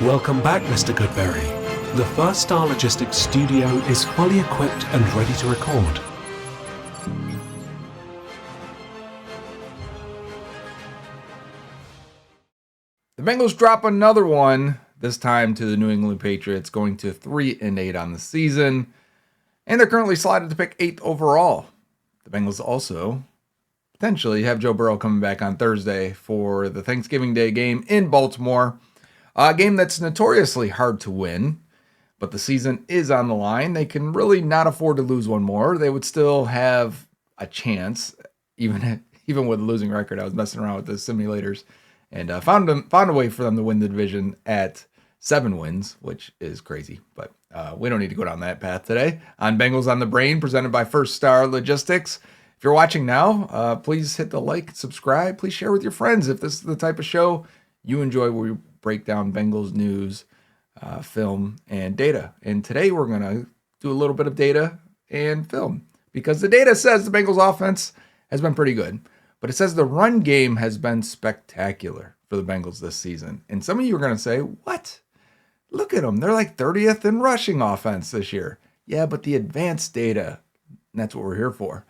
Welcome back, Mr. Goodberry. The First Star Logistics studio is fully equipped and ready to record. The Bengals drop another one, this time to the New England Patriots, going to 3-8 on the season. And they're currently slotted to pick 8th overall. The Bengals also potentially have Joe Burrow coming back on Thursday for the Thanksgiving Day game in Baltimore. A game that's notoriously hard to win, but the season is on the line. They can really not afford to lose one more. They would still have a chance, even with a losing record. I was messing around with the simulators and found a way for them to win the division at 7 wins, which is crazy. But we don't need to go down that path today. On Bengals on the Brain, presented by First Star Logistics. If you're watching now, please hit the like, subscribe. Please share with your friends if this is the type of show you enjoy, where we break down Bengals news, film, and data. And today we're going to do a little bit of data and film, because the data says the Bengals offense has been pretty good, but it says the run game has been spectacular for the Bengals this season. And some of you are going to say, what? Look at them. They're like 30th in rushing offense this year. Yeah, but the advanced data, and that's what we're here for,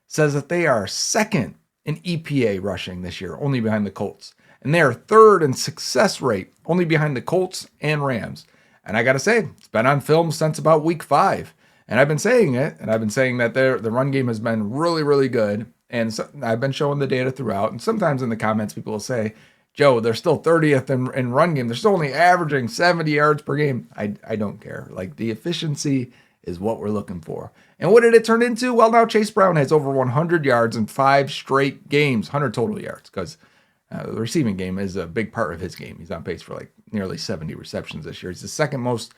says that they are second in EPA rushing this year, only behind the Colts. And they are third in success rate, only behind the Colts and Rams. And I got to say, it's been on film since about week 5. And I've been saying it, and I've been saying that the run game has been really, really good. And so I've been showing the data throughout. And sometimes in the comments, people will say, Joe, they're still 30th in run game. They're still only averaging 70 yards per game. I don't care. Like, the efficiency is what we're looking for. And what did it turn into? Well, now Chase Brown has over 100 yards in 5 straight games, 100 total yards, because the receiving game is a big part of his game. He's on pace for like nearly 70 receptions this year. He's the second most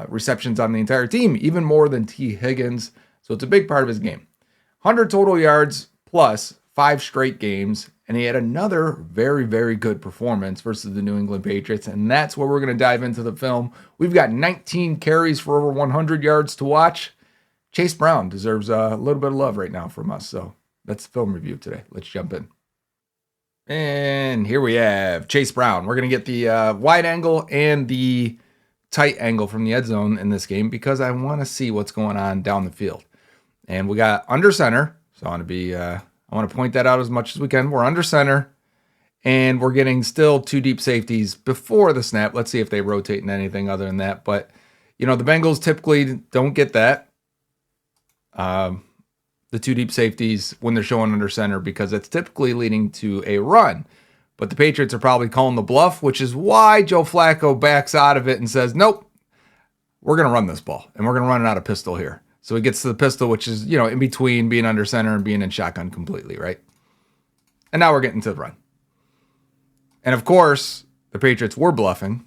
receptions on the entire team, even more than T. Higgins. So it's a big part of his game. 100 total yards plus 5 straight games. And he had another very, very good performance versus the New England Patriots. And that's where we're going to dive into the film. We've got 19 carries for over 100 yards to watch. Chase Brown deserves a little bit of love right now from us. So that's the film review today. Let's jump in. And here we have Chase Brown. We're going to get the wide angle and the tight angle from the end zone in this game, because I want to see what's going on down the field. And we got under center. So I want to point that out as much as we can. We're under center, and we're getting still 2 deep safeties before the snap. Let's see if they rotate in anything other than that. But, the Bengals typically don't get that. The 2 deep safeties when they're showing under center, because it's typically leading to a run. But the Patriots are probably calling the bluff, which is why Joe Flacco backs out of it and says, nope, we're going to run this ball, and we're going to run it out of pistol here. So he gets to the pistol, which is, in between being under center and being in shotgun completely, right? And now we're getting to the run. And of course, the Patriots were bluffing,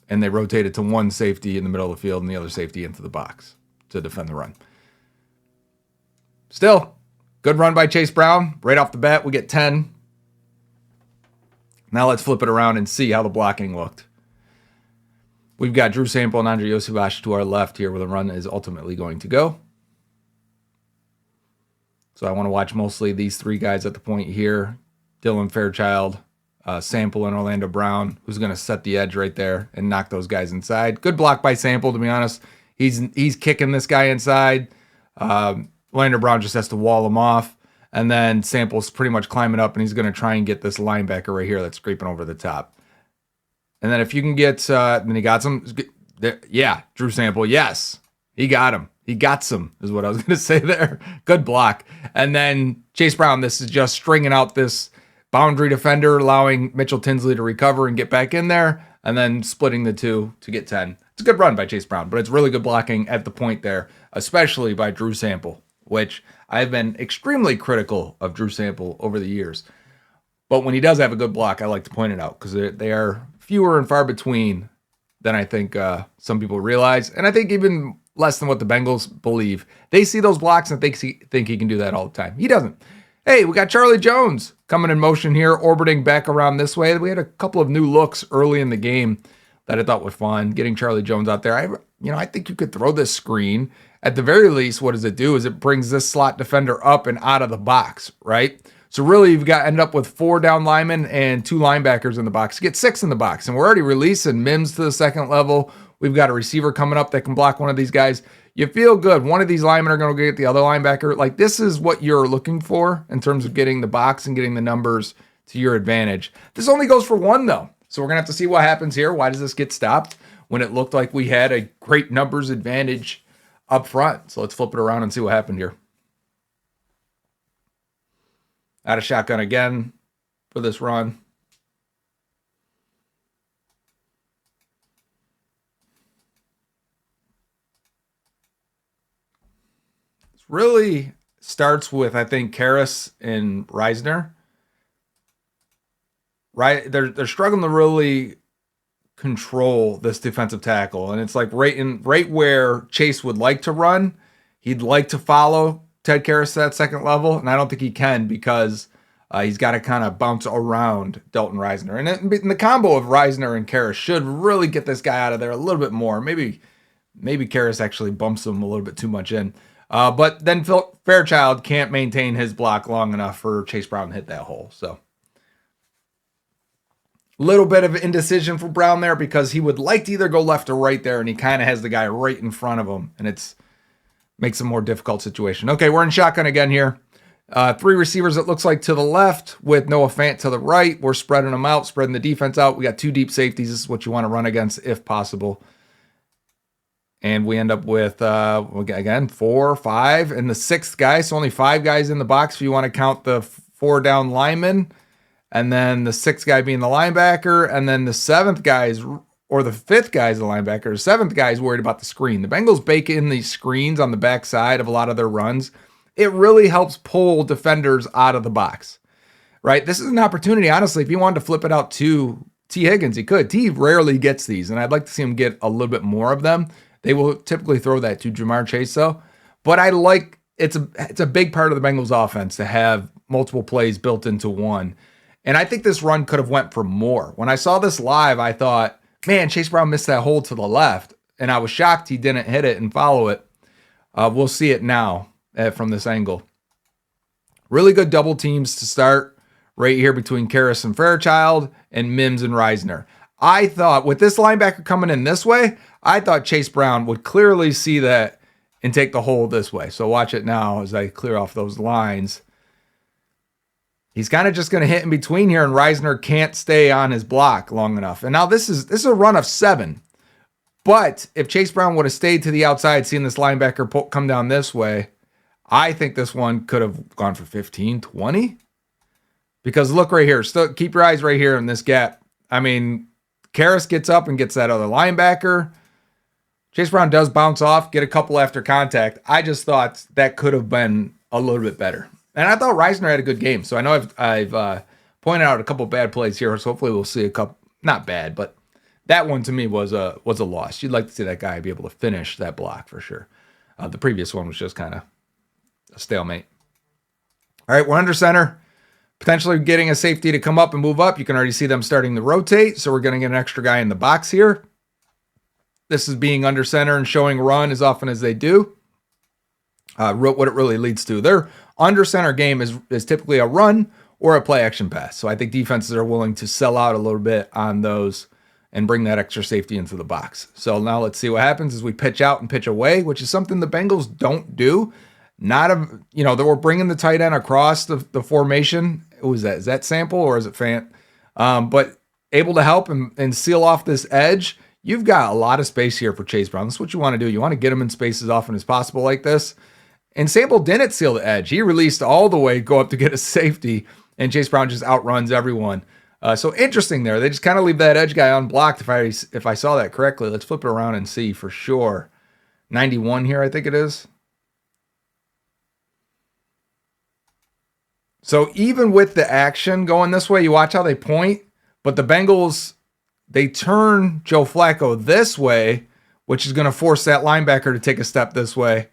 and they rotated to 1 safety in the middle of the field and the other safety into the box to defend the run. Still, good run by Chase Brown. Right off the bat, we get 10. Now let's flip it around and see how the blocking looked. We've got Drew Sample and Andre Yosivach to our left here, where the run is ultimately going to go. So I want to watch mostly these 3 guys at the point here. Dylan Fairchild, Sample, and Orlando Brown, who's going to set the edge right there and knock those guys inside. Good block by Sample, to be honest. He's kicking this guy inside. Orlando Brown just has to wall him off. And then Sample's pretty much climbing up, and he's going to try and get this linebacker right here that's scraping over the top. And then if you can get, then he got some. Yeah, Drew Sample. Yes, he got him. He got some, is what I was going to say there. Good block. And then Chase Brown, this is just stringing out this boundary defender, allowing Mitchell Tinsley to recover and get back in there, and then splitting the 2 to get 10. It's a good run by Chase Brown, but it's really good blocking at the point there, especially by Drew Sample, which I've been extremely critical of Drew Sample over the years. But when he does have a good block, I like to point it out, because they are fewer and far between than I think some people realize. And I think even less than what the Bengals believe. They see those blocks and think he can do that all the time. He doesn't. Hey, we got Charlie Jones coming in motion here, orbiting back around this way. We had a couple of new looks early in the game that I thought were fun. Getting Charlie Jones out there. I think you could throw this screen. At the very least, what does it do is it brings this slot defender up and out of the box, right? So really, you've got end up with 4 down linemen and 2 linebackers in the box. You get 6 in the box, and we're already releasing Mims to the second level. We've got a receiver coming up that can block one of these guys. You feel good. One of these linemen are going to get the other linebacker. Like, this is what you're looking for in terms of getting the box and getting the numbers to your advantage. This only goes for 1, though. So we're going to have to see what happens here. Why does this get stopped when it looked like we had a great numbers advantage up front? So let's flip it around and see what happened here. Out of shotgun again for this run. It really starts with, I think, Karras and Reisner. Right, they're struggling to really control this defensive tackle, and it's like right where Chase would like to run. He'd like to follow Ted Karras to that second level, and I don't think he can because he's got to kind of bounce around Dalton Reisner. And the combo of Reisner and Karras should really get this guy out of there a little bit more. Maybe Karras actually bumps him a little bit too much in. But then Fairchild can't maintain his block long enough for Chase Brown to hit that hole. So a little bit of indecision for Brown there because he would like to either go left or right there, and he kind of has the guy right in front of him, and it's makes a more difficult situation. Okay, we're in shotgun again here. 3 receivers, it looks like, to the left with Noah Fant to the right. We're spreading them out, spreading the defense out. We got 2 deep safeties. This is what you want to run against if possible. And we end up with, again, 4, 5, and the 6th guy. So only 5 guys in the box if you want to count the 4 down linemen. And then the 6th guy being the linebacker. And then the 7th guys, or the 5th guy is the linebacker. The 7th guy is worried about the screen. The Bengals bake in these screens on the backside of a lot of their runs. It really helps pull defenders out of the box, right? This is an opportunity, honestly, if he wanted to flip it out to T. Higgins, he could. T rarely gets these, and I'd like to see him get a little bit more of them. They will typically throw that to Jamar Chase, though. But I like, it's a big part of the Bengals offense to have multiple plays built into one. And I think this run could have went for more. When I saw this live, I thought, man, Chase Brown missed that hole to the left. And I was shocked he didn't hit it and follow it. We'll see it now from this angle. Really good double teams to start right here between Karras and Fairchild and Mims and Reisner. I thought with this linebacker coming in this way, I thought Chase Brown would clearly see that and take the hole this way. So watch it now as I clear off those lines. He's kind of just going to hit in between here, and Reisner can't stay on his block long enough. And now this is a run of 7. But if Chase Brown would have stayed to the outside, seeing this linebacker come down this way, I think this one could have gone for 15, 20. Because look right here. Still, keep your eyes right here in this gap. I mean, Karras gets up and gets that other linebacker. Chase Brown does bounce off, get a couple after contact. I just thought that could have been a little bit better. And I thought Reisner had a good game. So I know I've pointed out a couple bad plays here. So hopefully we'll see a couple, not bad, but that one to me was a loss. You'd like to see that guy be able to finish that block for sure. The previous one was just kind of a stalemate. All right, we're under center. Potentially getting a safety to come up and move up. You can already see them starting to rotate. So we're going to get an extra guy in the box here. This is being under center and showing run as often as they do. What it really leads to. Their under center game is typically a run or a play action pass. So I think defenses are willing to sell out a little bit on those and bring that extra safety into the box. So now let's see what happens as we pitch out and pitch away, which is something the Bengals don't do. That we're bringing the tight end across the formation. Who is that? Is that Sample or is it Fant? But able to help and seal off this edge. You've got a lot of space here for Chase Brown. That's what you want to do. You want to get him in space as often as possible like this. And Sample didn't seal the edge. He released all the way, go up to get a safety, and Chase Brown just outruns everyone. So interesting there. They just kind of leave that edge guy unblocked if I saw that correctly. Let's flip it around and see for sure. 91 here, I think it is. So even with the action going this way, you watch how they point, but the Bengals, they turn Joe Flacco this way, which is going to force that linebacker to take a step this way.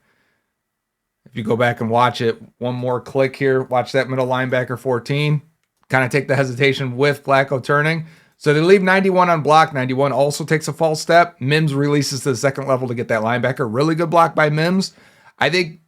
If you go back and watch it, one more click here, watch that middle linebacker 14, kind of take the hesitation with Flacco turning. So they leave 91 unblocked. 91 also takes a false step. Mims releases to the second level to get that linebacker. Really good block by Mims. I think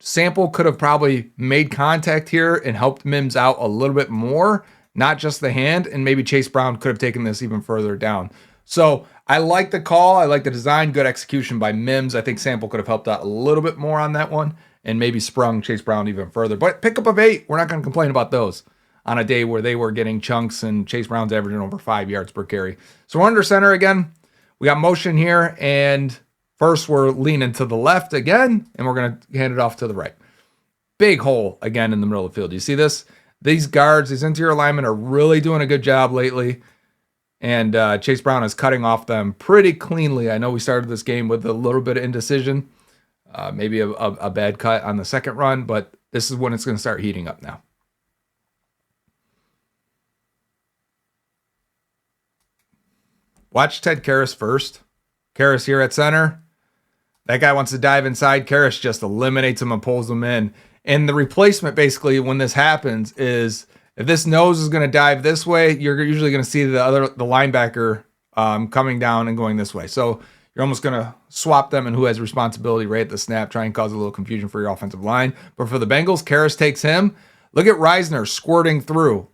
Sample could have probably made contact here and helped Mims out a little bit more, not just the hand, and maybe Chase Brown could have taken this even further down. So I like the call. I like the design. Good execution by Mims. I think Sample could have helped out a little bit more on that one and maybe sprung Chase Brown even further. But pickup of 8, we're not going to complain about those on a day where they were getting chunks and Chase Brown's averaging over 5 yards per carry. So we're under center again. We got motion here, and first we're leaning to the left again, and we're going to hand it off to the right. Big hole again in the middle of the field. You see this? These guards, these interior linemen are really doing a good job lately. And Chase Brown is cutting off them pretty cleanly. I know we started this game with a little bit of indecision, maybe a bad cut on the second run, but this is when it's going to start heating up now. Watch Ted Karras first. Karras here at center. That guy wants to dive inside. Karras just eliminates him and pulls him in. And the replacement, basically, when this happens, is if this nose is going to dive this way, you're usually going to see the linebacker coming down and going this way. So you're almost going to swap them and who has responsibility right at the snap, try and cause a little confusion for your offensive line. But for the Bengals, Karras takes him. Look at Reisner squirting through.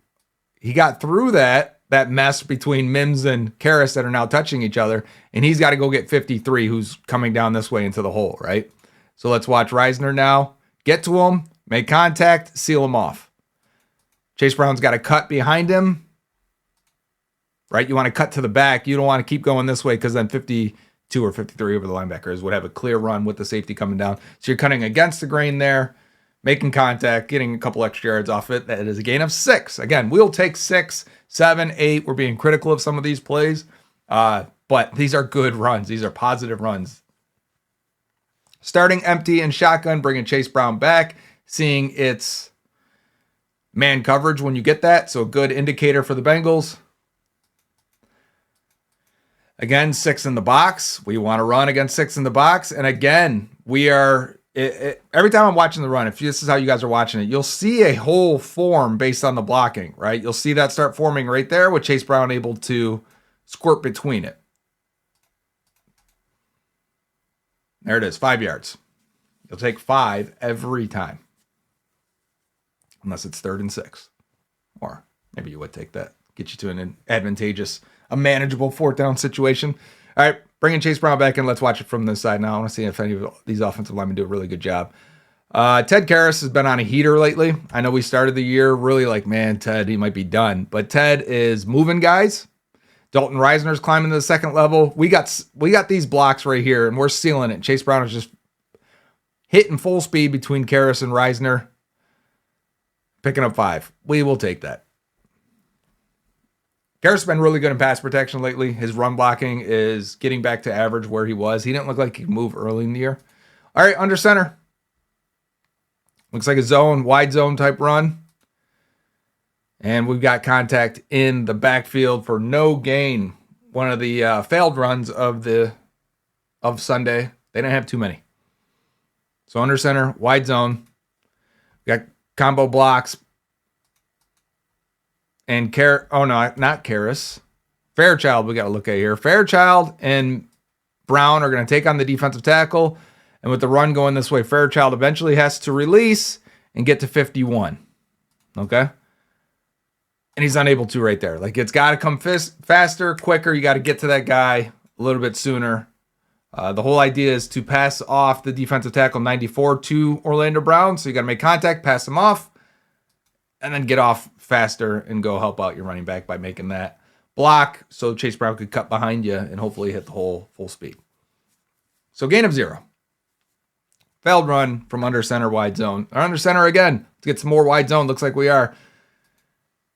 He got through that mess between Mims and Karras that are now touching each other, and he's got to go get 53, who's coming down this way into the hole, right? So let's watch Reisner now. Get to him, make contact, seal him off. Chase Brown's got to cut behind him, right? You want to cut to the back. You don't want to keep going this way because then 52 or 53 over the linebackers would have a clear run with the safety coming down. So you're cutting against the grain there, making contact, getting a couple extra yards off it. That is a gain of 6. Again, we'll take 6, 7, 8. We're being critical of some of these plays, but these are good runs. These are positive runs. Starting empty and shotgun, bringing Chase Brown back, seeing its man coverage when you get that. So a good indicator for the Bengals. Again, 6 in the box. We want to run against 6 in the box. And again, we are... every time I'm watching the run, if this is how you guys are watching it, you'll see a hole form based on the blocking, right? You'll see that start forming right there with Chase Brown able to squirt between it. There it is, 5 yards. You'll take 5 every time. Unless it's 3rd and 6. Or maybe you would take that. Get you to an advantageous, a manageable 4th down situation. All right, bringing Chase Brown back in. Let's watch it from this side now. I want to see if any of these offensive linemen do a really good job. Ted Karras has been on a heater lately. I know we started the year really like, man, Ted, he might be done. But Ted is moving guys. Dalton Reisner's climbing to the second level. We got these blocks right here, and we're sealing it. Chase Brown is just hitting full speed between Karras and Reisner. Picking up 5. We will take that. Karras has been really good in pass protection lately. His run blocking is getting back to average where he was. He didn't look like he could move early in the year. All right, under center. Looks like a wide zone type run. And we've got contact in the backfield for no gain. One of the failed runs of Sunday. They didn't have too many. So under center, wide zone. We got combo blocks. And not Karras. Fairchild we got to look at here. Fairchild and Brown are going to take on the defensive tackle. And with the run going this way, Fairchild eventually has to release and get to 51. Okay? And he's unable to right there. Like, it's got to come faster, quicker. You got to get to that guy a little bit sooner. The whole idea is to pass off the defensive tackle 94 to Orlando Brown. So you got to make contact, pass him off, and then get off faster and go help out your running back by making that block so Chase Brown could cut behind you and hopefully hit the hole full speed. So gain of 0. Failed run from under center, wide zone. Or under center again. Let's get some more wide zone. Looks like we are.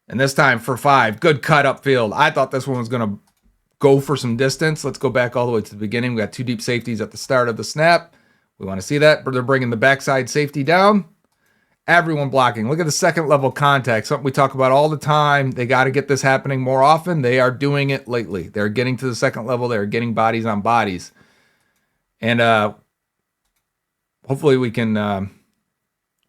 And this time for 5. Good cut upfield. I thought this one was going to go for some distance. Let's go back all the way to the beginning. We got 2 deep safeties at the start of the snap. We want to see that. But they're bringing the backside safety down. Everyone blocking. Look at the second level contact. Something we talk about all the time. They got to get this happening more often. They are doing it lately. They're getting to the second level. They're getting bodies on bodies. And hopefully we can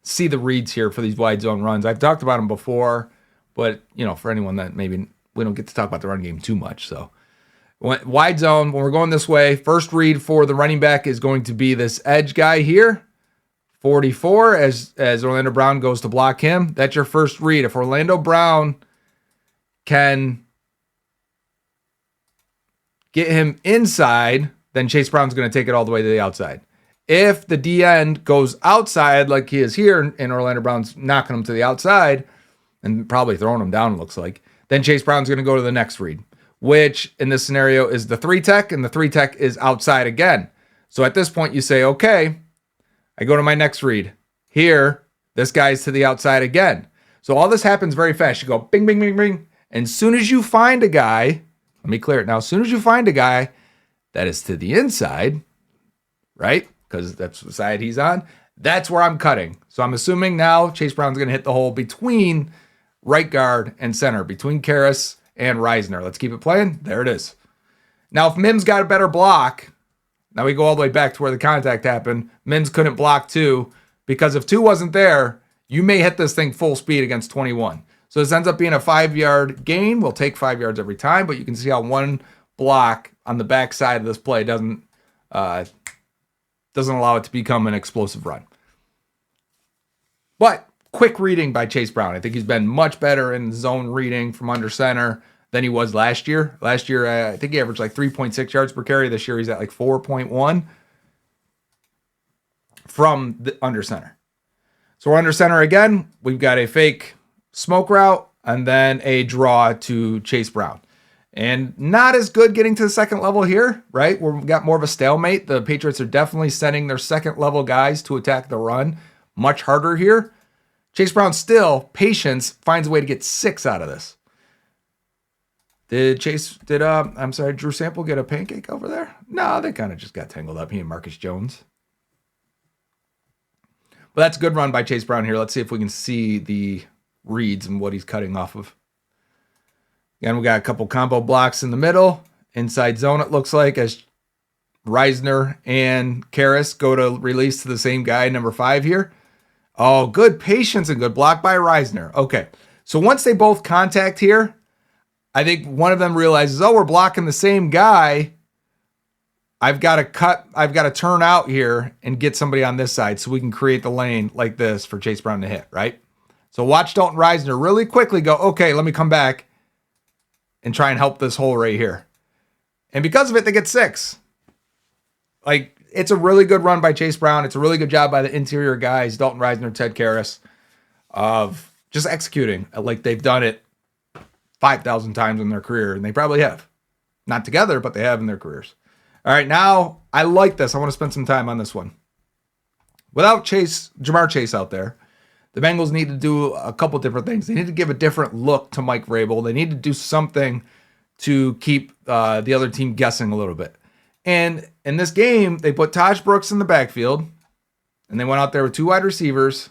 see the reads here for these wide zone runs. I've talked about them before, but for anyone that maybe we don't get to talk about the run game too much. So wide zone, when we're going this way, first read for the running back is going to be this edge guy here 44 as Orlando Brown goes to block him. That's your first read. If Orlando Brown can get him inside, then Chase Brown's going to take it all the way to the outside. If the D end goes outside like he is here and Orlando Brown's knocking him to the outside and probably throwing him down, it looks like, then Chase Brown's going to go to the next read, which in this scenario is the 3-tech, and the 3-tech is outside again. So at this point you say, okay, I go to my next read. Here, this guy's to the outside again. So all this happens very fast. You go bing, bing, bing, bing. And as soon as you find a guy, let me clear it now. As soon as you find a guy that is to the inside, right? Because that's the side he's on, that's where I'm cutting. So I'm assuming now Chase Brown's going to hit the hole between right guard and center, between Karras and Reisner. Let's keep it playing. There it is. Now, if Mims got a better block, now we go all the way back to where the contact happened. Mims couldn't block 2 because if 2 wasn't there, you may hit this thing full speed against 21. So this ends up being a 5-yard gain. We'll take 5 yards every time, but you can see how one block on the back side of this play doesn't allow it to become an explosive run. But quick reading by Chase Brown. I think he's been much better in zone reading from under center than he was last year. Last year, I think he averaged like 3.6 yards per carry. This year, he's at like 4.1 from the under center. So we're under center again. We've got a fake smoke route and then a draw to Chase Brown. And not as good getting to the second level here, right? We've got more of a stalemate. The Patriots are definitely sending their second level guys to attack the run. Much harder here. Chase Brown still, patience, finds a way to get 6 out of this. Did Drew Sample get a pancake over there? No, they kind of just got tangled up. He and Marcus Jones. But that's a good run by Chase Brown here. Let's see if we can see the reads and what he's cutting off of. Again, we got a couple combo blocks in the middle. Inside zone, it looks like, as Reisner and Karras go to release to the same guy, number 5 here. Oh, good patience and good block by Reisner. Okay, so once they both contact here, I think one of them realizes, oh, we're blocking the same guy. I've got to turn out here and get somebody on this side so we can create the lane like this for Chase Brown to hit, right? So watch Dalton Reisner really quickly go, okay, let me come back and try and help this hole right here. And because of it, they get 6. Like, it's a really good run by Chase Brown. It's a really good job by the interior guys, Dalton Reisner, Ted Karras, of just executing like they've done it 5,000 times in their career. And they probably have. Not together, but they have in their careers. All right, now I like this. I want to spend some time on this one. Without Jamar Chase out there, the Bengals need to do a couple different things. They need to give a different look to Mike Vrabel. They need to do something to keep the other team guessing a little bit. And in this game, they put Taj Brooks in the backfield, and they went out there with 2 wide receivers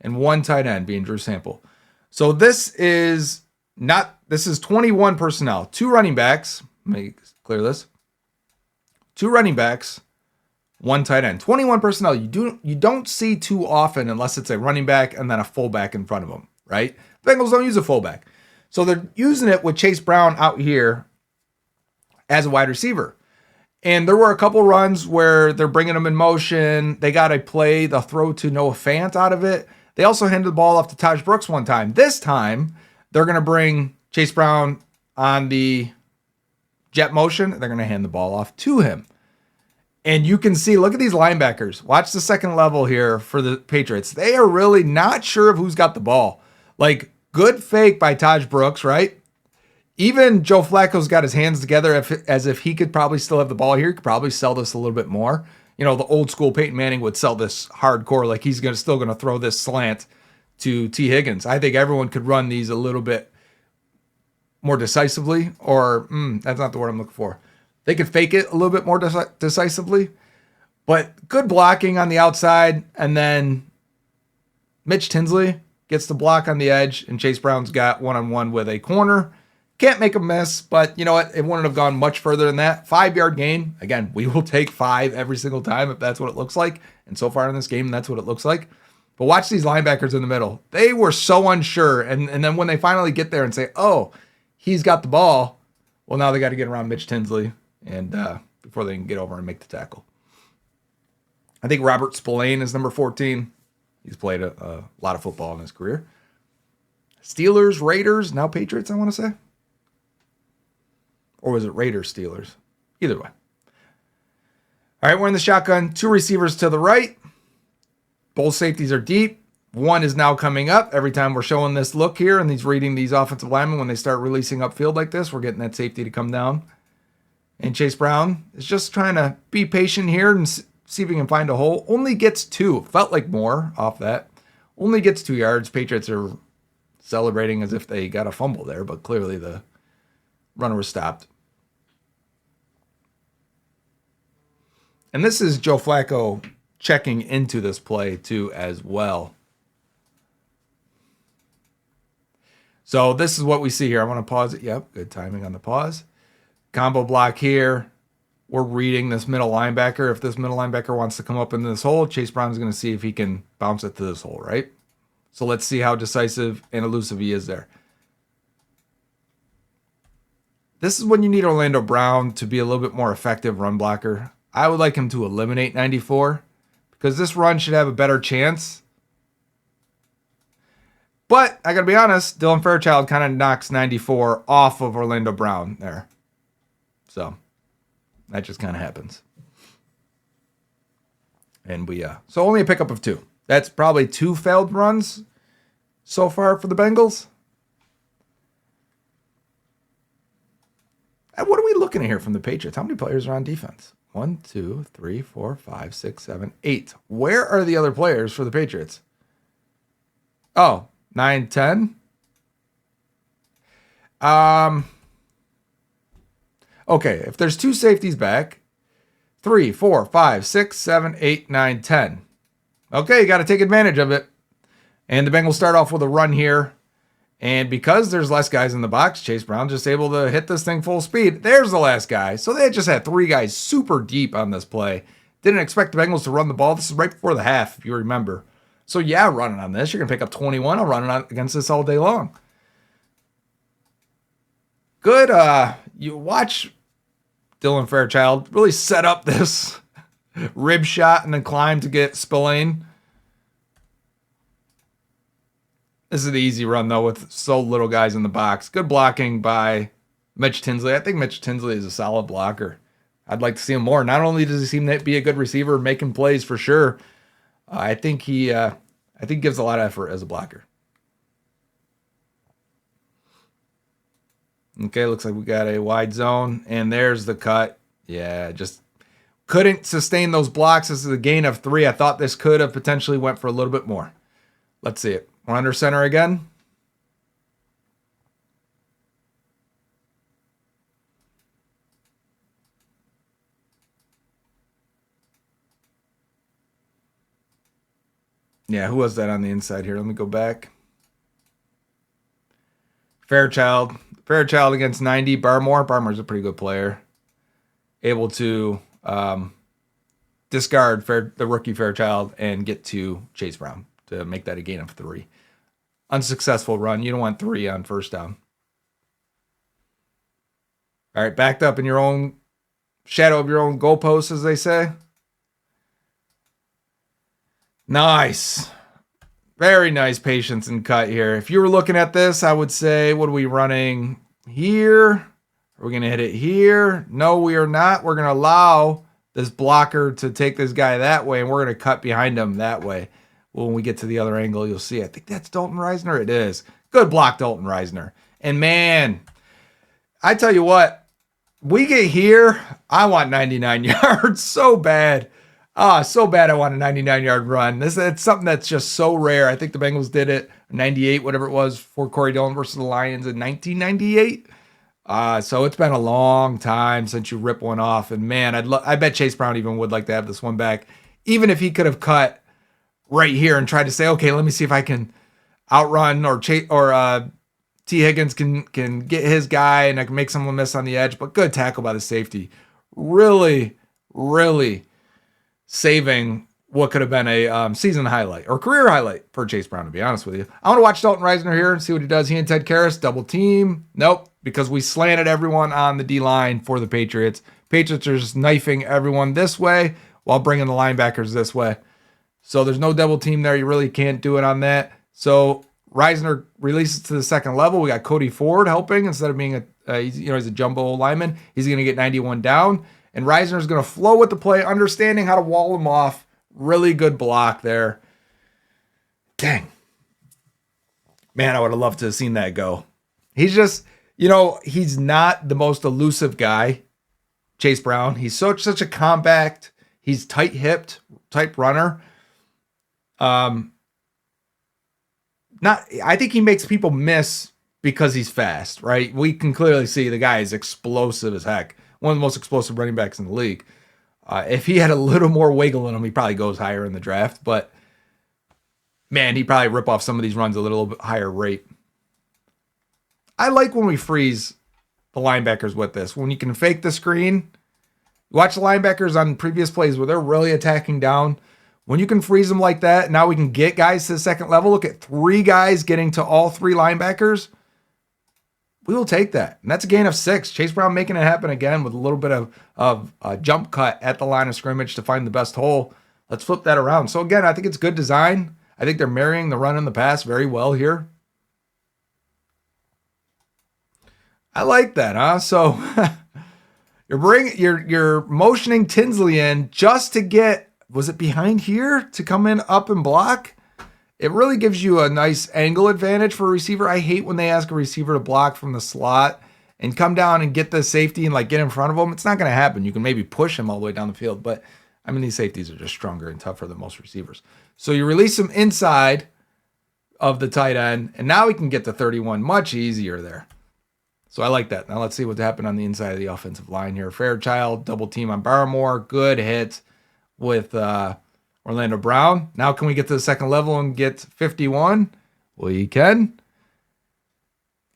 and 1 tight end, being Drew Sample. So this is 21 personnel. 2 running backs. Let me clear this. 2 running backs, 1 tight end. 21 personnel. You don't see too often unless it's a running back and then a fullback in front of them, right? The Bengals don't use a fullback. So they're using it with Chase Brown out here as a wide receiver. And there were a couple runs where they're bringing him in motion. They got a play, the throw to Noah Fant out of it. They also handed the ball off to Taj Brooks one time. This time, they're going to bring Chase Brown on the jet motion. They're going to hand the ball off to him. And you can see, look at these linebackers. Watch the second level here for the Patriots. They are really not sure of who's got the ball. Like, good fake by Taj Brooks, right? Even Joe Flacco's got his hands together as if he could probably still have the ball here. He could probably sell this a little bit more. You know, the old school Peyton Manning would sell this hardcore, like he's still going to throw this slant to T. Higgins. I think everyone could run these a little bit more decisively, or that's not the word I'm looking for. They could fake it a little bit more decisively, but good blocking on the outside. And then Mitch Tinsley gets the block on the edge, and Chase Brown's got one-on-one with a corner. Can't make a miss, but you know what? It wouldn't have gone much further than that. 5-yard gain. Again, we will take 5 every single time if that's what it looks like. And so far in this game, that's what it looks like. But watch these linebackers in the middle. They were so unsure. And then when they finally get there and say, oh, he's got the ball, well, now they got to get around Mitch Tinsley and before they can get over and make the tackle. I think Robert Spillane is number 14. He's played a lot of football in his career. Steelers, Raiders, now Patriots, I want to say. Or was it Raiders, Steelers? Either way. All right, we're in the shotgun. 2 receivers to the right. Both safeties are deep. One is now coming up. Every time we're showing this look here and he's reading these offensive linemen, when they start releasing upfield like this, we're getting that safety to come down. And Chase Brown is just trying to be patient here and see if he can find a hole. Only gets 2. Felt like more off that. Only gets 2 yards. Patriots are celebrating as if they got a fumble there, but clearly the runner was stopped. And this is Joe Flacco checking into this play too as well. So this is what we see here. I want to pause it. Yep, good timing on the pause. Combo block here. We're reading this middle linebacker. If this middle linebacker wants to come up into this hole, Chase Brown's going to see if he can bounce it to this hole, right? So let's see how decisive and elusive he is there. This is when you need Orlando Brown to be a little bit more effective run blocker. I would like him to eliminate 94 because this run should have a better chance. But I got to be honest, Dylan Fairchild kind of knocks 94 off of Orlando Brown there. So that just kind of happens. And so only a pickup of 2. That's probably 2 failed runs so far for the Bengals. And what are we looking at here from the Patriots? How many players are on defense? 1, 2, 3, 4, 5, 6, 7, 8. Where are the other players for the Patriots? Oh, 9, 10. Okay, if there's 2 safeties back, 3, 4, 5, 6, 7, 8, 9, 10. Okay, you got to take advantage of it. And the Bengals start off with a run here. And because there's less guys in the box, Chase Brown just able to hit this thing full speed. There's the last guy. So they just had 3 guys super deep on this play. Didn't expect the Bengals to run the ball. This is right before the half, if you remember. So yeah, running on this. You're going to pick up 21. I'm running on against this all day long. Good. You watch Dylan Fairchild really set up this rib shot and then climb to get Spillane. This is an easy run, though, with so little guys in the box. Good blocking by Mitch Tinsley. I think Mitch Tinsley is a solid blocker. I'd like to see him more. Not only does he seem to be a good receiver, making plays for sure, I think he gives a lot of effort as a blocker. Okay, looks like we got a wide zone, and there's the cut. Yeah, just couldn't sustain those blocks. This is a gain of 3. I thought this could have potentially went for a little bit more. Let's see it. We're under center again. Yeah, who was that on the inside here? Let me go back. Fairchild against 90. Barmore's a pretty good player. Able to discard the rookie Fairchild and get to Chase Brown to make that a gain of 3. Unsuccessful run. You don't want 3 on first down. All right, backed up in your own shadow of your own goalposts, as they say. Nice. Very nice patience and cut here. If you were looking at this, I would say, what are we running here? Are we going to hit it here? No, we are not. We're going to allow this blocker to take this guy that way, and we're going to cut behind him that way. When we get to the other angle, you'll see. I think that's Dalton Reisner. It is. Good block, Dalton Reisner. And man, I tell you what, we get here, I want 99 yards so bad. So bad I want a 99-yard run. It's something that's just so rare. I think the Bengals did it, 98, whatever it was, for Corey Dillon versus the Lions in 1998. So it's been a long time since you rip one off. And man, I bet Chase Brown even would like to have this one back. Even if he could have cut right here and tried to say, okay, let me see if I can outrun or T. Higgins can get his guy and I can make someone miss on the edge. But good tackle by the safety. Really, really saving what could have been a season highlight or career highlight for Chase Brown, to be honest with you. I want to watch Dalton Reisner here and see what he does. He and Ted Karras double team. Nope, because we slanted everyone on the D-line for the Patriots. Patriots are just knifing everyone this way. while bringing the linebackers this way. So there's no double team there. You really can't do it on that. So Reisner releases to the second level. We got Cody Ford helping instead of being he's a jumbo lineman. He's going to get 91 down. And Reisner's going to flow with the play, understanding how to wall him off. Really good block there. Dang. Man, I would have loved to have seen that go. He's just, he's not the most elusive guy, Chase Brown. He's such a compact, he's tight-hipped type runner. I think he makes people miss because he's fast, right? We can clearly see the guy is explosive as heck. One of the most explosive running backs in the league. If he had a little more wiggle in him, he probably goes higher in the draft. But, man, he'd probably rip off some of these runs a little bit higher rate. I like when we freeze the linebackers with this. When you can fake the screen. Watch the linebackers on previous plays where they're really attacking down. When you can freeze them like that, now we can get guys to the second level. Look at 3 guys getting to all 3 linebackers. We will take that. And that's a gain of 6. Chase Brown making it happen again with a little bit of a jump cut at the line of scrimmage to find the best hole. Let's flip that around. So again, I think it's good design. I think they're marrying the run and the pass very well here. I like that, huh? So you're motioning Tinsley in just to get, was it behind here to come in up and block? It really gives you a nice angle advantage for a receiver. I hate when they ask a receiver to block from the slot and come down and get the safety and get in front of him. It's not going to happen. You can maybe push him all the way down the field, but these safeties are just stronger and tougher than most receivers. So you release him inside of the tight end, and now we can get to 31 much easier there. So I like that. Now let's see what happened on the inside of the offensive line here. Fairchild, double team on Barmore. Good hit with Orlando Brown. Now can we get to the second level and get 51? We can.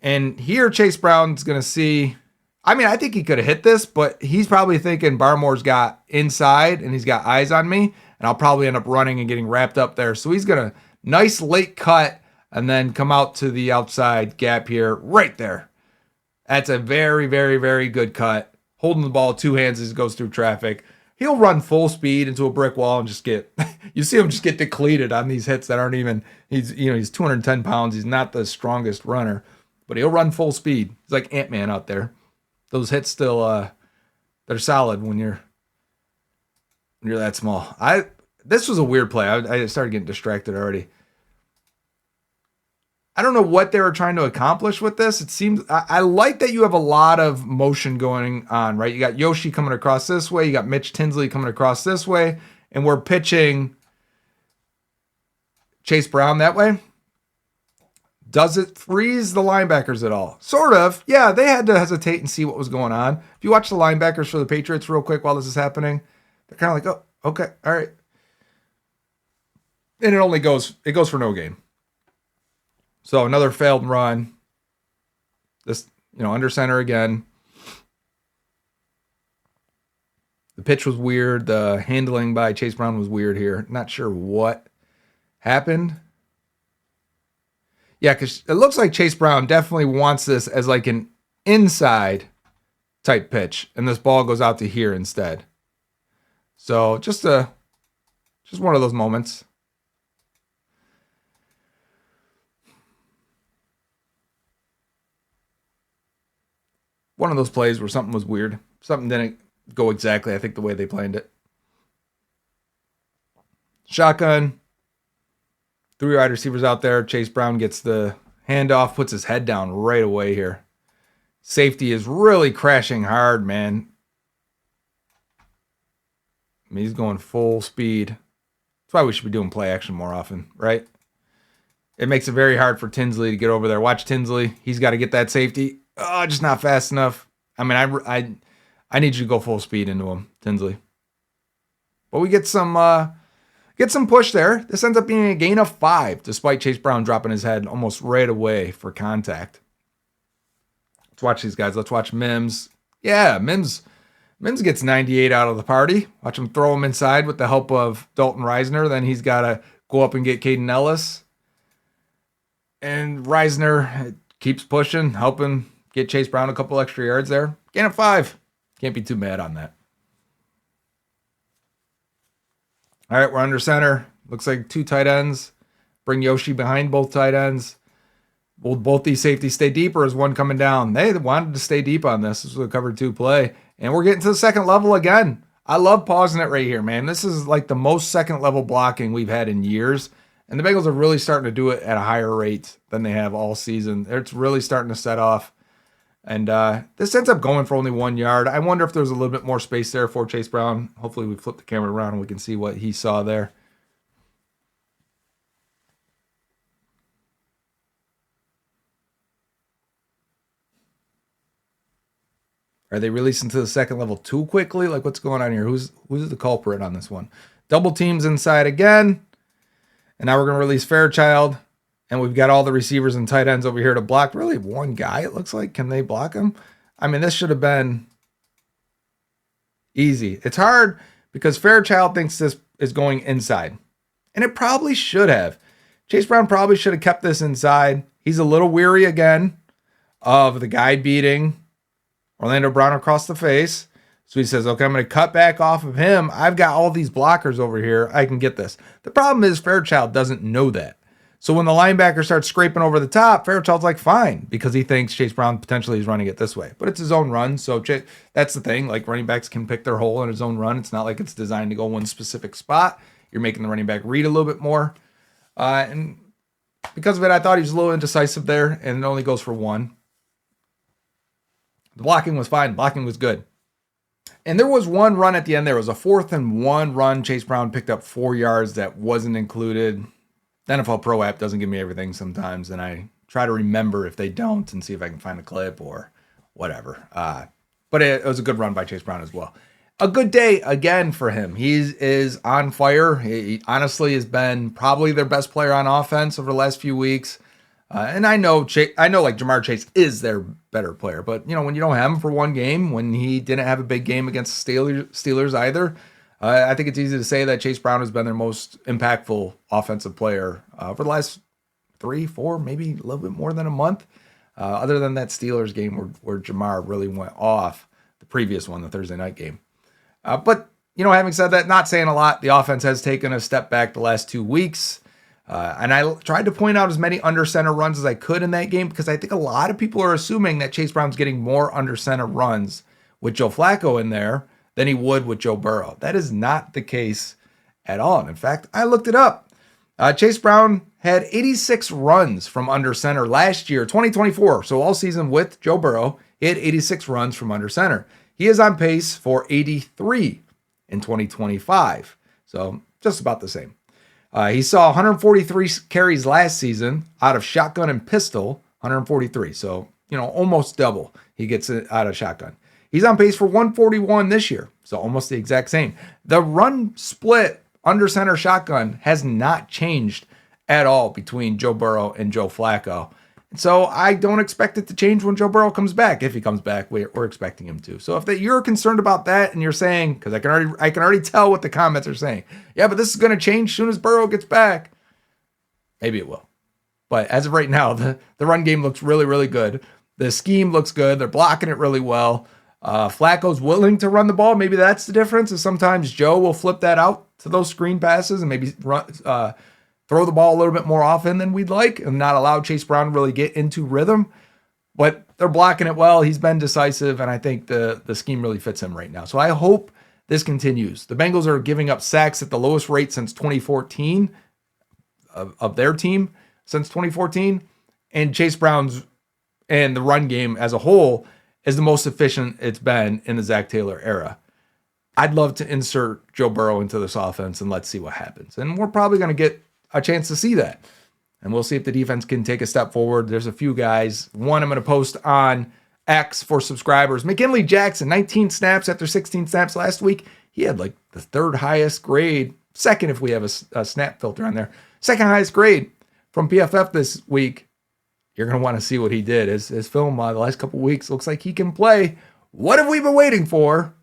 And here Chase Brown's going to see, I think he could have hit this, but he's probably thinking Barmore's got inside and he's got eyes on me, and I'll probably end up running and getting wrapped up there. So he's going to nice late cut and then come out to the outside gap here right there. That's a very, very, very good cut. Holding the ball 2 hands as he goes through traffic. He'll run full speed into a brick wall and just get, you see him just get depleted on these hits that aren't even, he's 210 pounds. He's not the strongest runner, but he'll run full speed. He's like Ant-Man out there. Those hits still, they're solid when you're that small. This was a weird play. I started getting distracted already. I don't know what they were trying to accomplish with this. It seems, I like that you have a lot of motion going on, right? You got Yoshi coming across this way. You got Mitch Tinsley coming across this way. And we're pitching Chase Brown that way. Does it freeze the linebackers at all? Sort of. Yeah, they had to hesitate and see what was going on. If you watch the linebackers for the Patriots real quick while this is happening, they're kind of like, oh, okay, all right. And it goes for no gain. So another failed run. This, under center again. The pitch was weird. The handling by Chase Brown was weird here. Not sure what happened. Yeah, because it looks like Chase Brown definitely wants this as an inside type pitch, and this ball goes out to here instead. So just one of those moments. One of those plays where something was weird. Something didn't go exactly, I think, the way they planned it. Shotgun. 3 wide receivers out there. Chase Brown gets the handoff, puts his head down right away here. Safety is really crashing hard, man. He's going full speed. That's why we should be doing play action more often, right? It makes it very hard for Tinsley to get over there. Watch Tinsley. He's got to get that safety. Oh, just not fast enough. I need you to go full speed into him, Tinsley. But we get some push there. This ends up being a gain of 5, despite Chase Brown dropping his head almost right away for contact. Let's watch these guys. Let's watch Mims. Yeah, Mims gets 98 out of the party. Watch him throw him inside with the help of Dalton Reisner. Then he's got to go up and get Caden Ellis. And Reisner keeps pushing, helping get Chase Brown a couple extra yards there. Gain of 5. Can't be too mad on that. All right, we're under center. Looks like 2 tight ends. Bring Yoshi behind both tight ends. Will both these safeties stay deep, or is one coming down? They wanted to stay deep on this. This was a cover 2 play. And we're getting to the second level again. I love pausing it right here, man. This is like the most second level blocking we've had in years. And the Bengals are really starting to do it at a higher rate than they have all season. It's really starting to set off. And this ends up going for only 1 yard. I wonder if there's a little bit more space there for Chase Brown. Hopefully we flip the camera around and we can see what he saw there. Are they releasing to the second level too quickly? Like, what's going on here? Who's the culprit on this one? Double teams inside again. And now we're going to release Fairchild. And we've got all the receivers and tight ends over here to block. Really, one guy, it looks like. Can they block him? I mean, this should have been easy. It's hard because Fairchild thinks this is going inside. And it probably should have. Chase Brown probably should have kept this inside. He's a little weary again of the guy beating Orlando Brown across the face. So he says, okay, I'm going to cut back off of him. I've got all these blockers over here. I can get this. The problem is Fairchild doesn't know that. So when the linebacker starts scraping over the top, Fairchild's like, fine, because he thinks Chase Brown potentially is running it this way. But it's his own run, so that's the thing. Like, running backs can pick their hole in his own run. It's not like it's designed to go one specific spot. You're making the running back read a little bit more. And because of it, I thought he was a little indecisive there, and it only goes for 1. The blocking was fine. Blocking was good. And there was one run at the end. There was a 4th and 1 run. Chase Brown picked up 4 yards that wasn't included. The NFL Pro app doesn't give me everything sometimes, and I try to remember if they don't and see if I can find a clip or whatever. But it was a good run by Chase Brown as well. A good day again for him. He is on fire. He honestly has been probably their best player on offense over the last few weeks. And I know like Jamar Chase is their better player, but when you don't have him for one game, when he didn't have a big game against Steelers either, I think it's easy to say that Chase Brown has been their most impactful offensive player for the last 3, 4, maybe a little bit more than a month. Other than that Steelers game where Jamar really went off, the previous one, the Thursday night game. But having said that, not saying a lot. The offense has taken a step back the last 2 weeks. And I tried to point out as many under center runs as I could in that game because I think a lot of people are assuming that Chase Brown's getting more under center runs with Joe Flacco in there than he would with Joe Burrow. That is not the case at all. And in fact, I looked it up. Chase Brown had 86 runs from under center last year, 2024. So all season with Joe Burrow, he had 86 runs from under center. He is on pace for 83 in 2025. So just about the same. He saw 143 carries last season out of shotgun and pistol, 143. So, almost double he gets it out of shotgun. He's on pace for 141 this year. So almost the exact same. The run split under center shotgun has not changed at all between Joe Burrow and Joe Flacco. And so I don't expect it to change when Joe Burrow comes back. If he comes back, we're expecting him to. So if you're concerned about that and you're saying, because I can already tell what the comments are saying, yeah, but this is going to change as soon as Burrow gets back. Maybe it will. But as of right now, the run game looks really, really good. The scheme looks good. They're blocking it really well. Flacco's willing to run the ball. Maybe that's the difference. Is sometimes Joe will flip that out to those screen passes and maybe throw the ball a little bit more often than we'd like and not allow Chase Brown to really get into rhythm. But they're blocking it well. He's been decisive, and I think the scheme really fits him right now. So I hope this continues. The Bengals are giving up sacks at the lowest rate since 2014 of their team since 2014. And Chase Brown's and the run game as a whole is the most efficient it's been in the Zach Taylor era. I'd love to insert Joe Burrow into this offense and let's see what happens. And we're probably going to get a chance to see that. And we'll see if the defense can take a step forward. There's a few guys. One I'm going to post on X for subscribers. McKinley Jackson, 19 snaps after 16 snaps last week. He had like the 3rd highest grade, second if we have a snap filter on there, 2nd highest grade from PFF this week. You're going to want to see what he did. His film the last couple weeks looks like he can play. What have we been waiting for?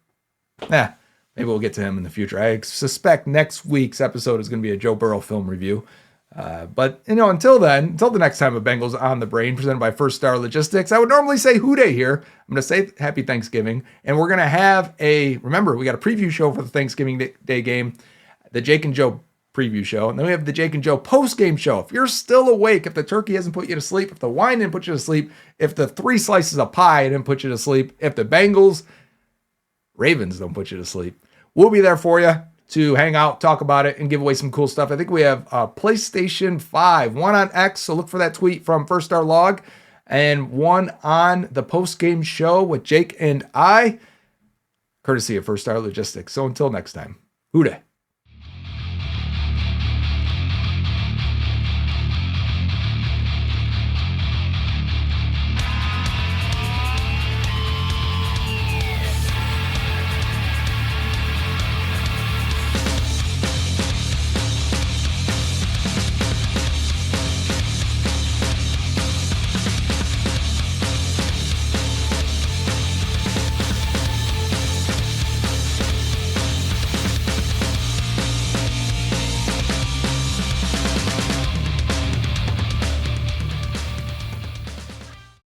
Maybe we'll get to him in the future. I suspect next week's episode is going to be a Joe Burrow film review. But until the next time of Bengals on the Brain, presented by First Star Logistics, I would normally say Who Day here. I'm going to say Happy Thanksgiving. And we're going to have remember, we got a preview show for the Thanksgiving Day game. the Jake and Joe preview show, and then we have the Jake and Joe post-game show. If you're still awake, if the turkey hasn't put you to sleep, if the wine didn't put you to sleep, if the 3 slices of pie didn't put you to sleep, if the Bengals, Ravens don't put you to sleep, we'll be there for you to hang out, talk about it, and give away some cool stuff. I think we have a PlayStation 5, one on X, so look for that tweet from First Star Log, and one on the post-game show with Jake and I, courtesy of First Star Logistics. So until next time, Hooday.